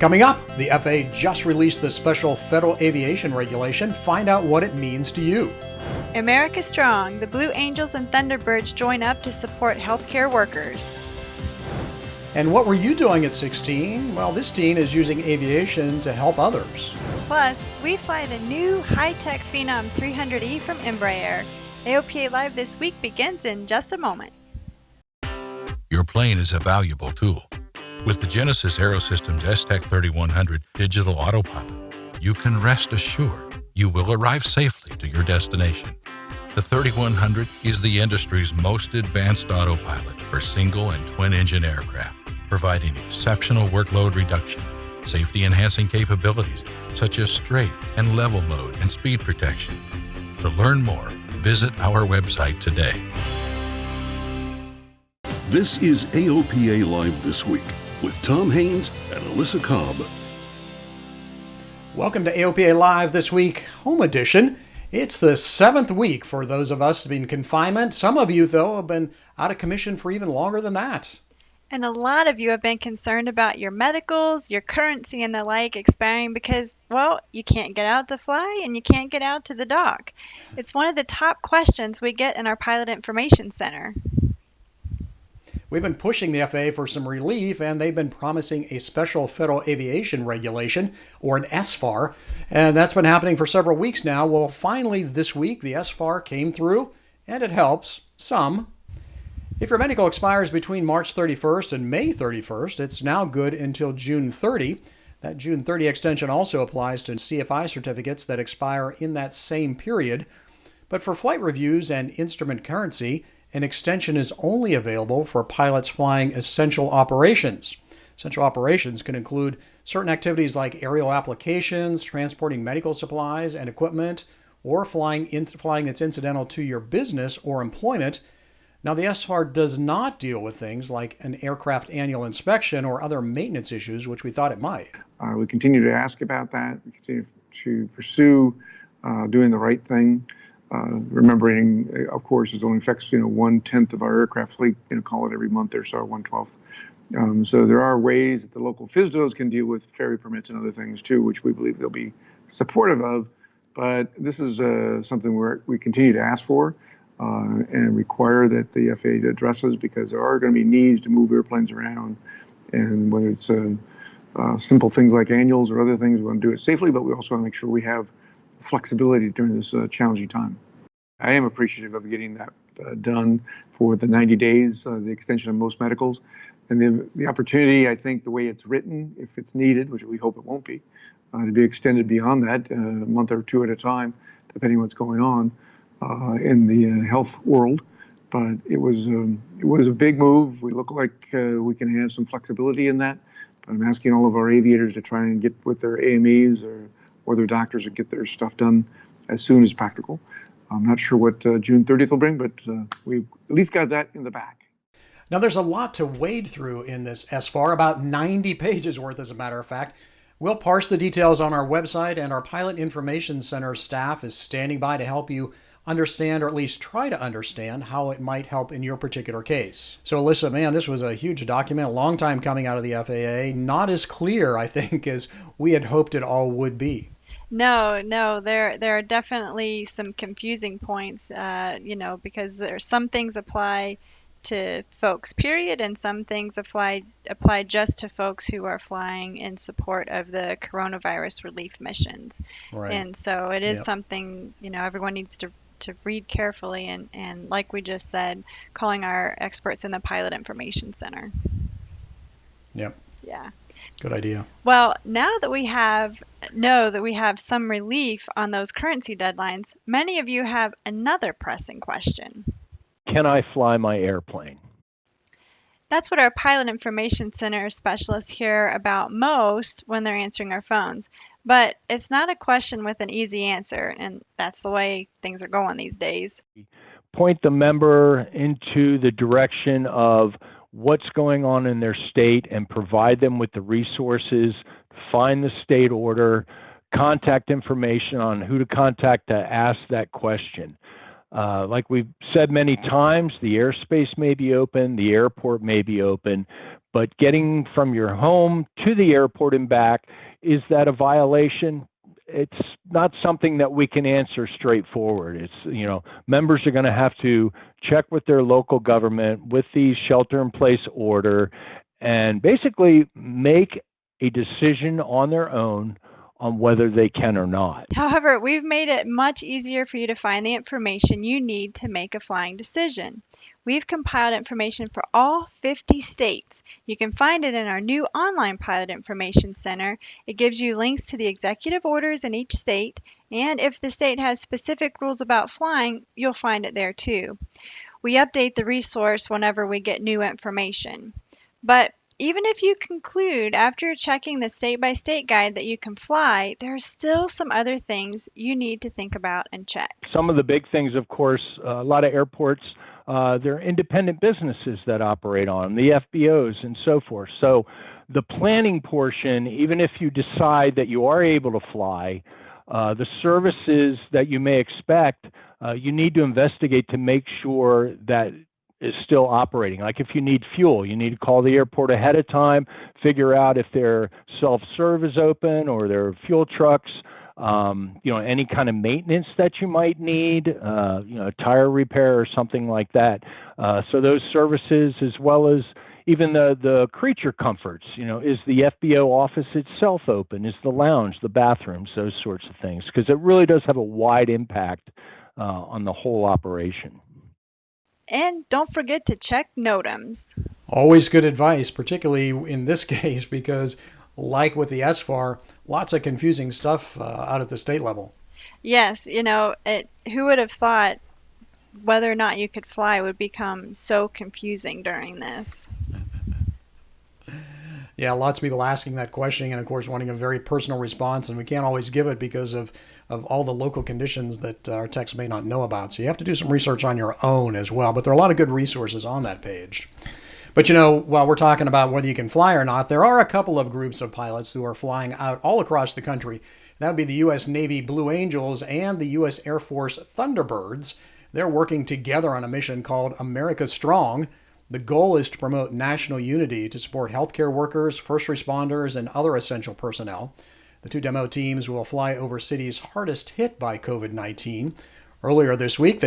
Coming up, the FAA just released the special federal aviation regulation. Find out what it means to you. America Strong, the Blue Angels and Thunderbirds join up to support healthcare workers. And what were you doing at 16? Well, this teen is using aviation to help others. Plus, we fly the new high-tech Phenom 300E from Embraer. AOPA Live this week begins in just a moment. Your plane is a valuable tool. With the Genesis Aerosystems S-Tech 3100 digital autopilot, you can rest assured you will arrive safely to your destination. The 3100 is the industry's most advanced autopilot for single and twin-engine aircraft, providing exceptional workload reduction, safety-enhancing capabilities such as straight and level mode and speed protection. To learn more, visit our website today. This is AOPA Live This Week with Tom Haynes and Alyssa Cobb. Welcome to AOPA Live This Week, Home Edition. It's the 7th week for those of us in confinement. Some of you, though, have been out of commission for even longer than that. And a lot of you have been concerned about your medicals, your currency, and the like expiring because, well, you can't get out to fly and you can't get out to the dock. It's one of the top questions we get in our Pilot Information Center. We've been pushing the FAA for some relief, and they've been promising a special federal aviation regulation, or an SFAR, and that's been happening for several weeks now. Well, finally this week, the SFAR came through, and it helps some. If your medical expires between March 31st and May 31st, it's now good until June 30. That June 30 extension also applies to CFI certificates that expire in that same period. But for flight reviews and instrument currency, an extension is only available for pilots flying essential operations. Essential operations can include certain activities like aerial applications, transporting medical supplies and equipment, or flying that's incidental to your business or employment. Now, the SFAR does not deal with things like an aircraft annual inspection or other maintenance issues, which we thought it might. We continue to ask about that. We continue to pursue doing the right thing. Remembering, of course, it only affects 1/10 of our aircraft fleet. Call it every month or so, 1/12. So there are ways that the local FSDOs can deal with ferry permits and other things too, which we believe they'll be supportive of. But this is something we continue to ask for and require that the FAA addresses, because there are going to be needs to move airplanes around, and whether it's simple things like annuals or other things, we want to do it safely, but we also want to make sure we have flexibility during this challenging time. I am appreciative of getting that done for the 90 days, the extension of most medicals. And the opportunity, I think, the way it's written, if it's needed, which we hope it won't be, to be extended beyond that, a month or two at a time, depending on what's going on in the health world. But it was a big move. We look like we can have some flexibility in that. But I'm asking all of our aviators to try and get with their AMEs or their doctors and get their stuff done as soon as practical. I'm not sure what June 30th will bring, but we've at least got that in the back. Now, there's a lot to wade through in this SFAR, about 90 pages worth, as a matter of fact. We'll parse the details on our website, and our Pilot Information Center staff is standing by to help you understand, or at least try to understand, how it might help in your particular case. So, Alyssa, man, this was a huge document, a long time coming out of the FAA. Not as clear, I think, as we had hoped it all would be. No, there are definitely some confusing points, because there are some things apply to folks, period, and some things apply just to folks who are flying in support of the coronavirus relief missions. Right. And so it is something, everyone needs to read carefully and like we just said, calling our experts in the Pilot Information Center. Yep. Yeah. Good idea. Well, now that we know that we have some relief on those currency deadlines, many of you have another pressing question. Can I fly my airplane? That's what our Pilot Information Center specialists hear about most when they're answering our phones. But it's not a question with an easy answer, and that's the way things are going these days. Point the member into the direction of what's going on in their state and provide them with the resources, find the state order, contact information on who to contact to ask that question. Like we've said many times, the airspace may be open, the airport may be open, but getting from your home to the airport and back, is that a violation? It's not something that we can answer straightforward. It's, members are going to have to check with their local government with the shelter in place order and basically make a decision on their own on whether they can or not. However, we've made it much easier for you to find the information you need to make a flying decision. We've compiled information for all 50 states. You can find it in our new online Pilot Information Center. It gives you links to the executive orders in each state, and if the state has specific rules about flying, you'll find it there too. We update the resource whenever we get new information. But even if you conclude after checking the state-by-state guide that you can fly, there are still some other things you need to think about and check. Some of the big things, of course, a lot of airports, they're independent businesses that operate on them, the FBOs and so forth. So the planning portion, even if you decide that you are able to fly, the services that you may expect, you need to investigate to make sure that is still operating. Like if you need fuel, you need to call the airport ahead of time, figure out if their self-serve is open or their fuel trucks, any kind of maintenance that you might need, tire repair or something like that. So those services, as well as even the creature comforts, is the FBO office itself open? Is the lounge, the bathrooms, those sorts of things? Because it really does have a wide impact on the whole operation. And don't forget to check NOTAMs. Always good advice, particularly in this case, because like with the SFAR, lots of confusing stuff out at the state level. Yes, who would have thought whether or not you could fly would become so confusing during this? Yeah, lots of people asking that question and, of course, wanting a very personal response, and we can't always give it because of all the local conditions that our techs may not know about. So you have to do some research on your own as well. But there are a lot of good resources on that page. But, while we're talking about whether you can fly or not, there are a couple of groups of pilots who are flying out all across the country. That would be the U.S. Navy Blue Angels and the U.S. Air Force Thunderbirds. They're working together on a mission called America Strong. The goal is to promote national unity to support healthcare workers, first responders, and other essential personnel. The two demo teams will fly over cities hardest hit by COVID-19. Earlier this week,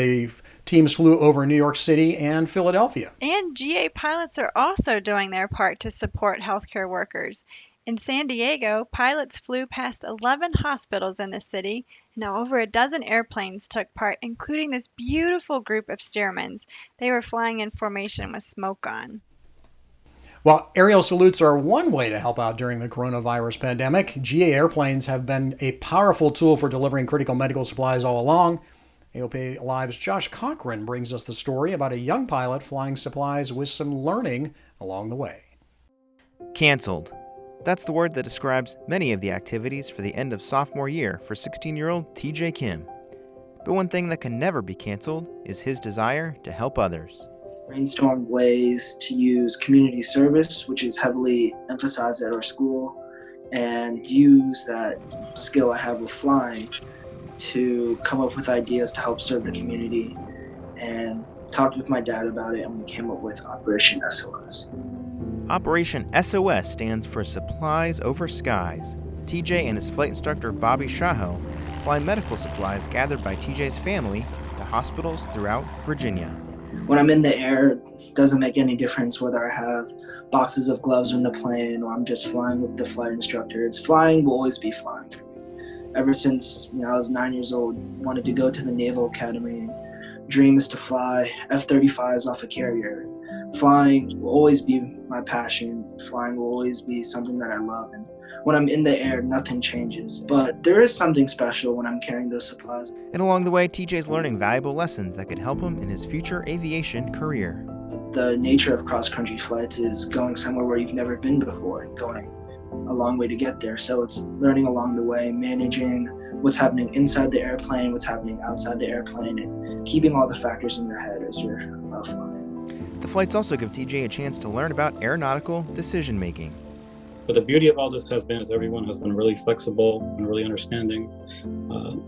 teams flew over New York City and Philadelphia. And GA pilots are also doing their part to support healthcare workers. In San Diego, pilots flew past 11 hospitals in the city. Now, over a dozen airplanes took part, including this beautiful group of Stearmans. They were flying in formation with smoke on. While aerial salutes are one way to help out during the coronavirus pandemic, GA airplanes have been a powerful tool for delivering critical medical supplies all along. AOPA Live's Josh Cochran brings us the story about a young pilot flying supplies with some learning along the way. Canceled. That's the word that describes many of the activities for the end of sophomore year for 16-year-old TJ Kim. But one thing that can never be canceled is his desire to help others. Brainstorm ways to use community service, which is heavily emphasized at our school, and use that skill I have with flying to come up with ideas to help serve the community, and talked with my dad about it, and we came up with Operation SOS. Operation SOS stands for Supplies Over Skies. TJ and his flight instructor Bobby Shaho fly medical supplies gathered by TJ's family to hospitals throughout Virginia. When I'm in the air, it doesn't make any difference whether I have boxes of gloves in the plane or I'm just flying with the flight instructor. Flying will always be flying for me. Ever since I was 9 years old, wanted to go to the Naval Academy. Dream is to fly F-35s off a carrier. Flying will always be my passion. Flying will always be something that I love. And when I'm in the air, nothing changes. But there is something special when I'm carrying those supplies. And along the way, TJ's learning valuable lessons that could help him in his future aviation career. The nature of cross-country flights is going somewhere where you've never been before and going a long way to get there. So it's learning along the way, managing what's happening inside the airplane, what's happening outside the airplane, and keeping all the factors in your head as you're flying. The flights also give TJ a chance to learn about aeronautical decision-making. But the beauty of all this has been is everyone has been really flexible and really understanding.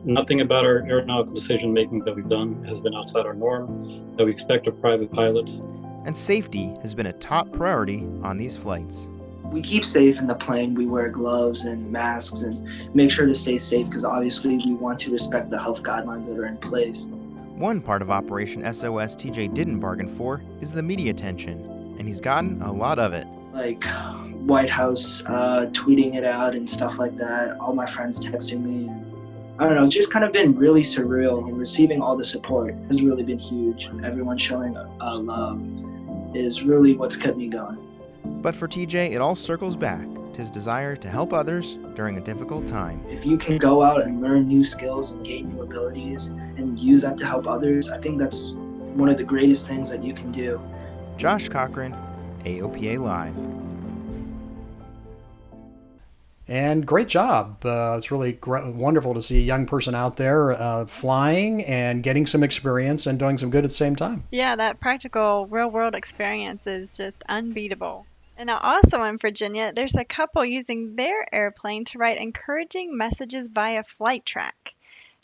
Nothing about our aeronautical decision making that we've done has been outside our norm that we expect of private pilots. And safety has been a top priority on these flights. We keep safe in the plane. We wear gloves and masks and make sure to stay safe because obviously we want to respect the health guidelines that are in place. One part of Operation SOS TJ didn't bargain for is the media attention, and he's gotten a lot of it. Like White House tweeting it out and stuff like that, all my friends texting me. I don't know, it's just kind of been really surreal, and receiving all the support has really been huge. Everyone showing love is really what's kept me going. But for TJ, it all circles back to his desire to help others during a difficult time. If you can go out and learn new skills and gain new abilities and use that to help others, I think that's one of the greatest things that you can do. Josh Cochran, AOPA Live. And great job. It's really wonderful to see a young person out there flying and getting some experience and doing some good at the same time. Yeah, that practical real-world experience is just unbeatable. And now also in Virginia, there's a couple using their airplane to write encouraging messages via flight track.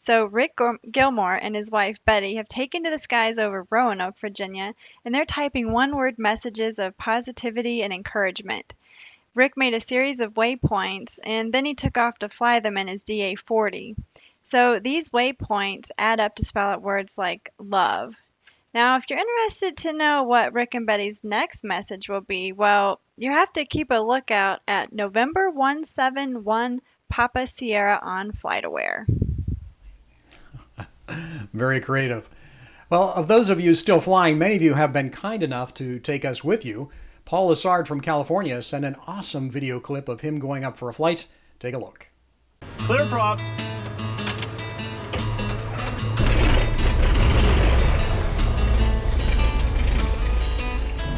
So Rick Gilmore and his wife Betty have taken to the skies over Roanoke, Virginia, and they're typing one-word messages of positivity and encouragement. Rick made a series of waypoints, and then he took off to fly them in his DA-40. So these waypoints add up to spell out words like love. Now, if you're interested to know what Rick and Betty's next message will be, well, you have to keep a lookout at November 171 Papa Sierra on FlightAware. Very creative. Well, of those of you still flying, many of you have been kind enough to take us with you. Paul Lassard from California sent an awesome video clip of him going up for a flight. Take a look. Clear prop.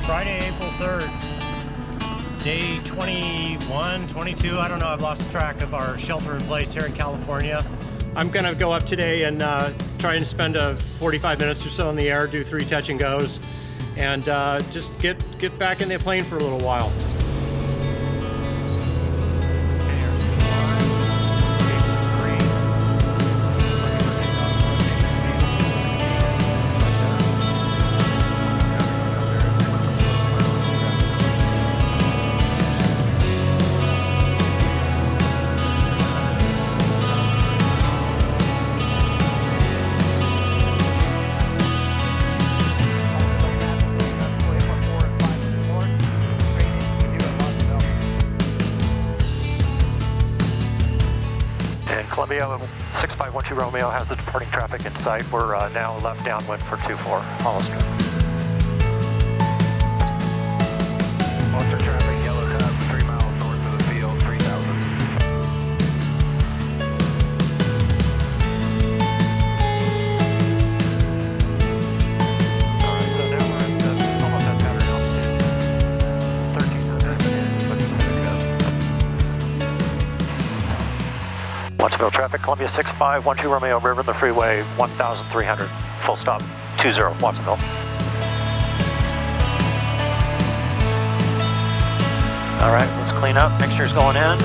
Friday, April 3rd, day 21, 22, I don't know, I've lost track of our shelter in place here in California. I'm going to go up today and try and spend 45 minutes or so in the air, do 3 touch and goes, and just get back in the plane for a little while. Columbia 6512 Romeo has the departing traffic in sight. We're now left downwind for 24 Hollister. Monster traffic, yellow cab, 3 miles north of the field, 3000. Alright, so now we're at almost at pattern altitude. 1300. Watsonville traffic, Columbia 6512 Romeo, River in the freeway, 1300, full stop, 20, Watsonville. All right, let's clean up, mixture's going in.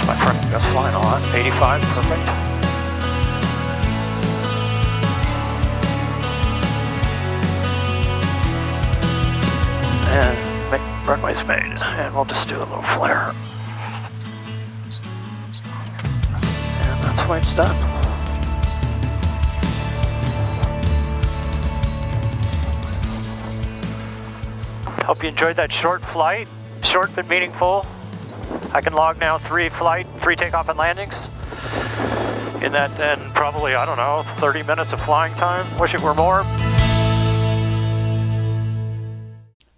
My front gust flying a lot, 85, perfect. And runway's made, and we'll just do a little flare. Flight's done. Hope you enjoyed that short flight. Short but meaningful. I can log now 3 takeoff and landings. In that, and probably, I don't know, 30 minutes of flying time. Wish it were more.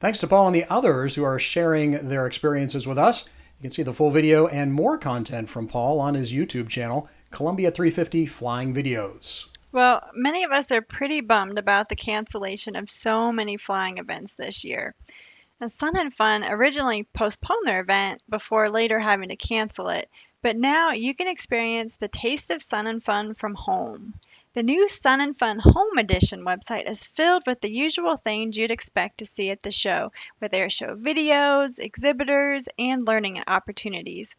Thanks to Paul and the others who are sharing their experiences with us. You can see the full video and more content from Paul on his YouTube channel, Columbia 350 Flying Videos. Well, many of us are pretty bummed about the cancellation of so many flying events this year. Now, Sun and Fun originally postponed their event before later having to cancel it, but now you can experience the taste of Sun and Fun from home. The new Sun and Fun Home Edition website is filled with the usual things you'd expect to see at the show, with air show videos, exhibitors, and learning opportunities.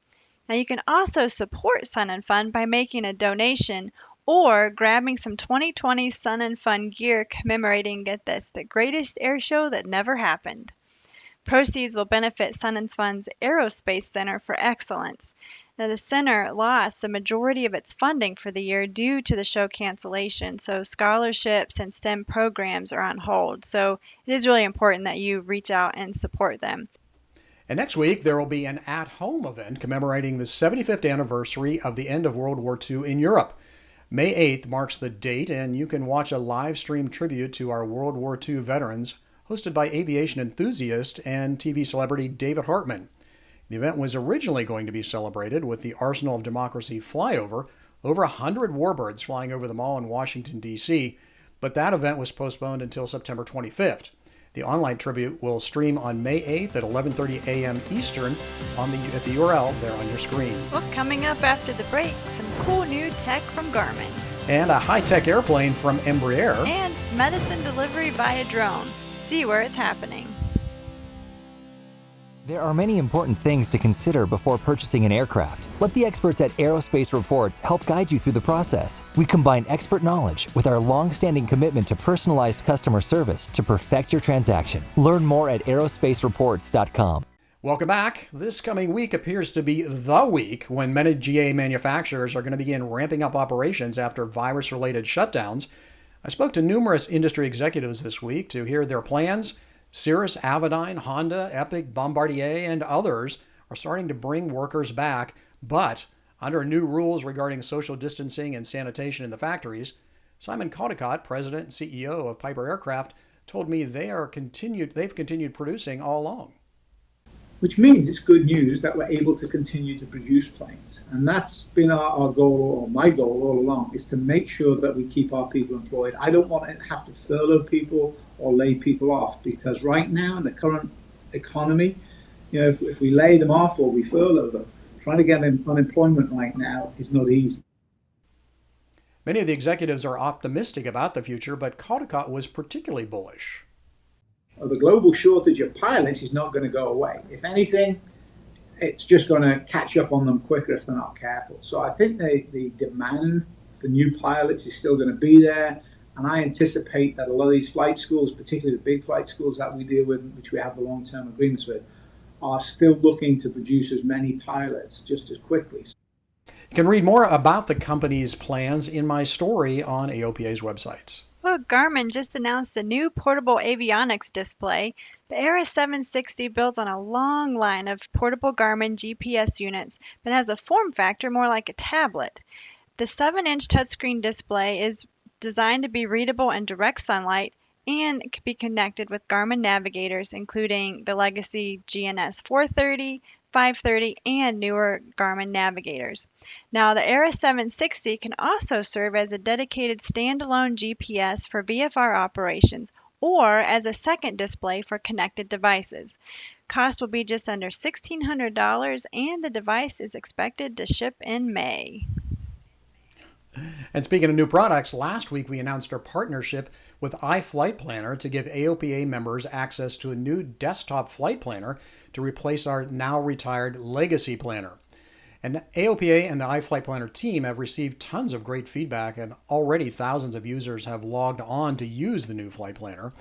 Now you can also support Sun and Fun by making a donation or grabbing some 2020 Sun and Fun gear commemorating, get this, the greatest air show that never happened. Proceeds will benefit Sun and Fun's Aerospace Center for Excellence. Now, the center lost the majority of its funding for the year due to the show cancellation, so scholarships and STEM programs are on hold. So it is really important that you reach out and support them. And next week, there will be an at-home event commemorating the 75th anniversary of the end of World War II in Europe. May 8th marks the date, and you can watch a live stream tribute to our World War II veterans, hosted by aviation enthusiast and TV celebrity David Hartman. The event was originally going to be celebrated with the Arsenal of Democracy flyover, over 100 warbirds flying over the mall in Washington, D.C., but that event was postponed until September 25th. The online tribute will stream on May 8th at 11:30 a.m. Eastern at the URL there on your screen. Well, coming up after the break, some cool new tech from Garmin. And a high-tech airplane from Embraer. And medicine delivery via drone. See where it's happening. There are many important things to consider before purchasing an aircraft. Let the experts at Aerospace Reports help guide you through the process. We combine expert knowledge with our long-standing commitment to personalized customer service to perfect your transaction. Learn more at aerospacereports.com. Welcome back. This coming week appears to be the week when many GA manufacturers are going to begin ramping up operations after virus-related shutdowns. I spoke to numerous industry executives this week to hear their plans. Cirrus, Avidyne, Honda, Epic, Bombardier, and others are starting to bring workers back, but under new rules regarding social distancing and sanitation in the factories. Simon Caldicott, president and CEO of Piper Aircraft, told me they've continued producing all along. Which means it's good news that we're able to continue to produce planes. And that's been our goal, or my goal all along, is to make sure that we keep our people employed. I don't want to have to furlough people or lay people off, because right now in the current economy, if we lay them off or we furlough them, trying to get unemployment right now is not easy. Many of the executives are optimistic about the future, but Caldicott was particularly bullish. The global shortage of pilots is not going to go away. If anything, it's just going to catch up on them quicker if they're not careful. So I think the demand for new pilots is still going to be there. And I anticipate that a lot of these flight schools, particularly the big flight schools that we deal with, which we have the long-term agreements with, are still looking to produce as many pilots just as quickly. You can read more about the company's plans in my story on AOPA's website. Well, Garmin just announced a new portable avionics display. The Era 760 builds on a long line of portable Garmin GPS units, but has a form factor more like a tablet. The 7-inch touchscreen display is designed to be readable in direct sunlight and can be connected with Garmin navigators, including the legacy GNS 430, 530, and newer Garmin navigators. Now, the Era 760 can also serve as a dedicated standalone GPS for VFR operations or as a second display for connected devices. Cost will be just under $1,600, and the device is expected to ship in May. And speaking of new products, last week we announced our partnership with iFlight Planner to give AOPA members access to a new desktop flight planner to replace our now retired legacy planner. And AOPA and the iFlight Planner team have received tons of great feedback, and already thousands of users have logged on to use the new flight planner.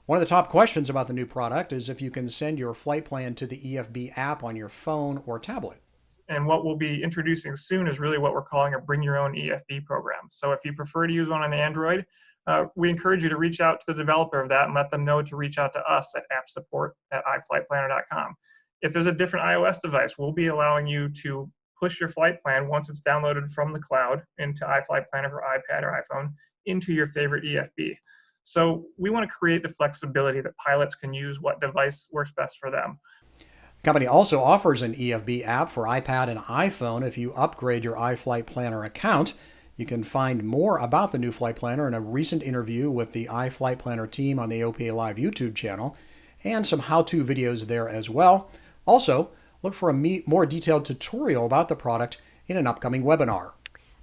One of the top questions about the new product is if you can send your flight plan to the EFB app on your phone or tablet. And what we'll be introducing soon is really what we're calling a bring your own EFB program. So if you prefer to use one on Android, we encourage you to reach out to the developer of that and let them know to reach out to us at appsupport@iflightplanner.com. If there's a different iOS device, we'll be allowing you to push your flight plan once it's downloaded from the cloud into iFlight Planner for iPad or iPhone into your favorite EFB. So we want to create the flexibility that pilots can use what device works best for them. The company also offers an EFB app for iPad and iPhone if you upgrade your iFlight Planner account. You can find more about the new flight planner in a recent interview with the iFlight Planner team on the AOPA Live YouTube channel, and some how-to videos there as well. Also, look for a more detailed tutorial about the product in an upcoming webinar.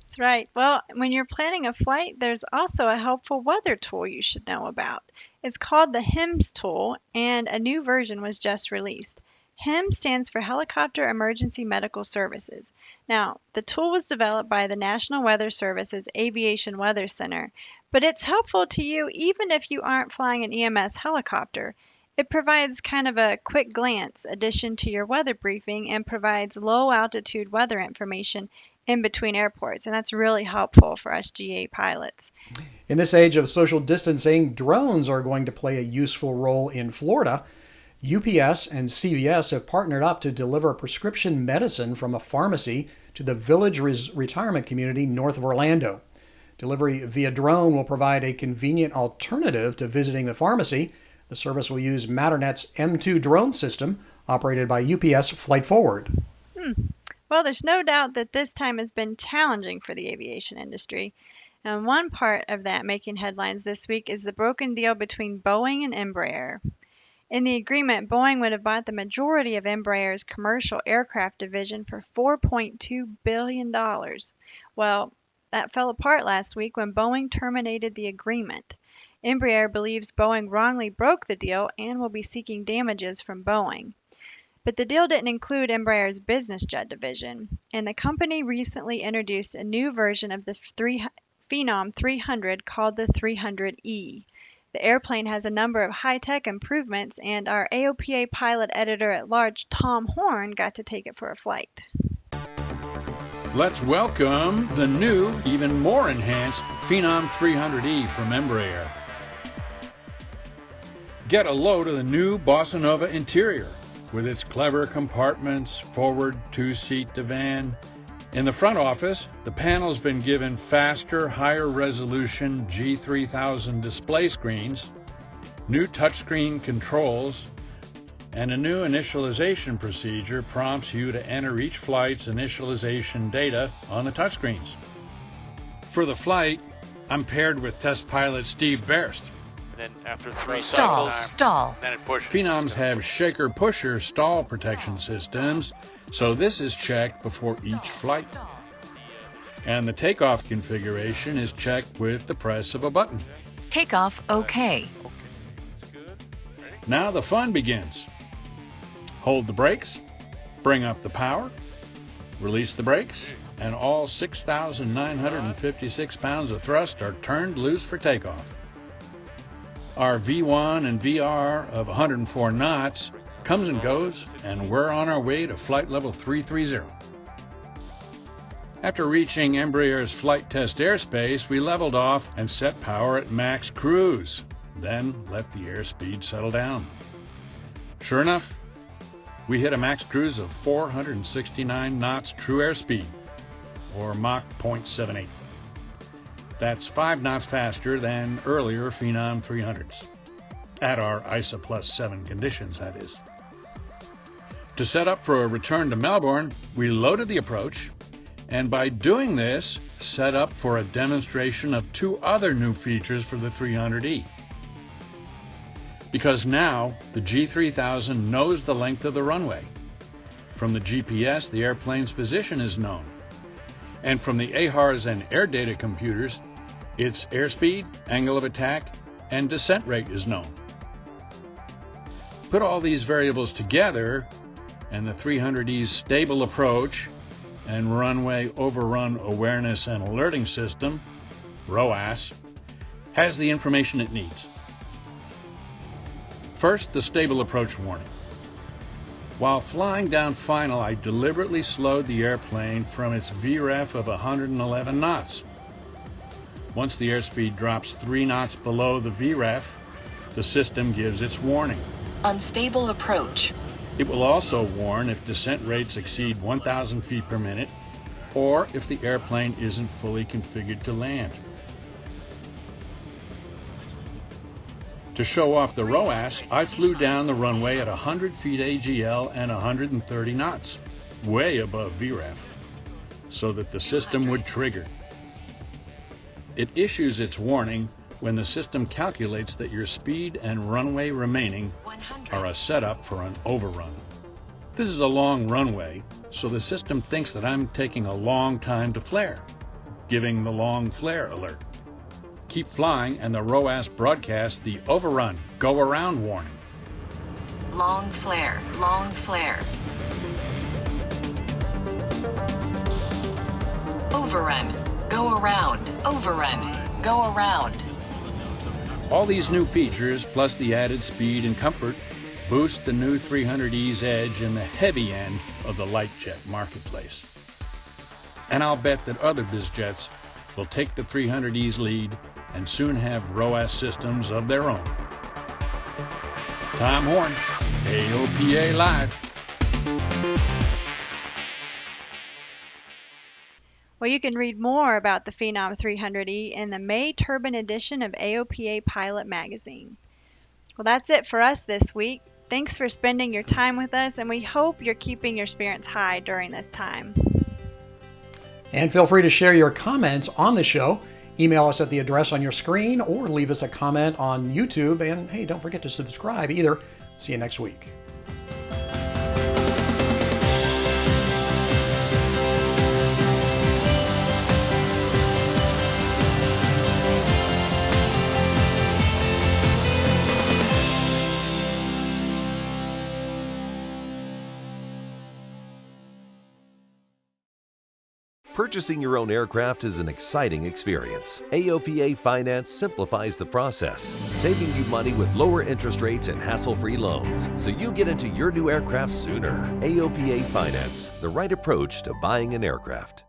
That's right. Well, when you're planning a flight, there's also a helpful weather tool you should know about. It's called the HEMS tool, and a new version was just released. HEMS stands for Helicopter Emergency Medical Services. Now, the tool was developed by the National Weather Service's Aviation Weather Center, but it's helpful to you even if you aren't flying an EMS helicopter. It provides kind of a quick glance addition to your weather briefing and provides low altitude weather information in between airports, and that's really helpful for us GA pilots. In this age of social distancing, drones are going to play a useful role in Florida. UPS and CVS have partnered up to deliver prescription medicine from a pharmacy to the Village retirement community north of Orlando. Delivery via drone will provide a convenient alternative to visiting the pharmacy. The service will use Matternet's M2 drone system operated by UPS Flight Forward. Well, there's no doubt that this time has been challenging for the aviation industry. And one part of that making headlines this week is the broken deal between Boeing and Embraer. In the agreement, Boeing would have bought the majority of Embraer's commercial aircraft division for $4.2 billion. Well, that fell apart last week when Boeing terminated the agreement. Embraer believes Boeing wrongly broke the deal and will be seeking damages from Boeing. But the deal didn't include Embraer's business jet division, and the company recently introduced a new version of the Phenom 300 called the 300E. The airplane has a number of high-tech improvements, and our AOPA pilot editor-at-large Tom Horn got to take it for a flight. Let's welcome the new, even more enhanced Phenom 300E from Embraer. Get a load of the new Bossa Nova interior with its clever compartments, forward two-seat divan. In the front office, the panel's been given faster, higher resolution G3000 display screens, new touchscreen controls, and a new initialization procedure prompts you to enter each flight's initialization data on the touchscreens. For the flight, I'm paired with test pilot Steve Berst. Then after 3 Stall. then it pushes. Phenoms have shaker-pusher stall protection systems, so this is checked before each flight. And the takeoff configuration is checked with the press of a button. Takeoff OK. Now the fun begins. Hold the brakes, bring up the power, release the brakes, and all 6,956 pounds of thrust are turned loose for takeoff. Our V1 and VR of 104 knots comes and goes, and we're on our way to flight level 330. After reaching Embraer's flight test airspace, we leveled off and set power at max cruise, then let the airspeed settle down. Sure enough, we hit a max cruise of 469 knots true airspeed, or Mach 0.78. That's 5 knots faster than earlier Phenom 300s. At our ISA plus 7 conditions, that is. To set up for a return to Melbourne, we loaded the approach, and by doing this, set up for a demonstration of 2 other new features for the 300E. Because now, the G3000 knows the length of the runway. From the GPS, the airplane's position is known. And from the AHRS and air data computers, its airspeed, angle of attack, and descent rate is known. Put all these variables together, and the 300E's stable approach and runway overrun awareness and alerting system, ROAS, has the information it needs. First, the stable approach warning. While flying down final, I deliberately slowed the airplane from its VREF of 111 knots. Once the airspeed drops 3 knots below the VREF, the system gives its warning. Unstable approach. It will also warn if descent rates exceed 1,000 feet per minute or if the airplane isn't fully configured to land. To show off the ROAS, I flew down the runway at 100 feet AGL and 130 knots, way above VREF, so that the system would trigger. It issues its warning when the system calculates that your speed and runway remaining are a setup for an overrun. This is a long runway, so the system thinks that I'm taking a long time to flare. giving the long flare alert. Keep flying and the ROAS broadcasts the overrun, go around warning. Long flare, long flare. Overrun, go around, overrun, go around. All these new features, plus the added speed and comfort, boost the new 300E's edge in the heavy end of the light jet marketplace. And I'll bet that other bizjets will take the 300E's lead and soon have ROAS systems of their own. Tom Horn, AOPA Live. Well, you can read more about the Phenom 300E in the May Turbine edition of AOPA Pilot Magazine. Well, that's it for us this week. Thanks for spending your time with us, and we hope you're keeping your spirits high during this time. And feel free to share your comments on the show. Email us at the address on your screen or leave us a comment on YouTube. And hey, don't forget to subscribe either. See you next week. Purchasing your own aircraft is an exciting experience. AOPA Finance simplifies the process, saving you money with lower interest rates and hassle-free loans, so you get into your new aircraft sooner. AOPA Finance, the right approach to buying an aircraft.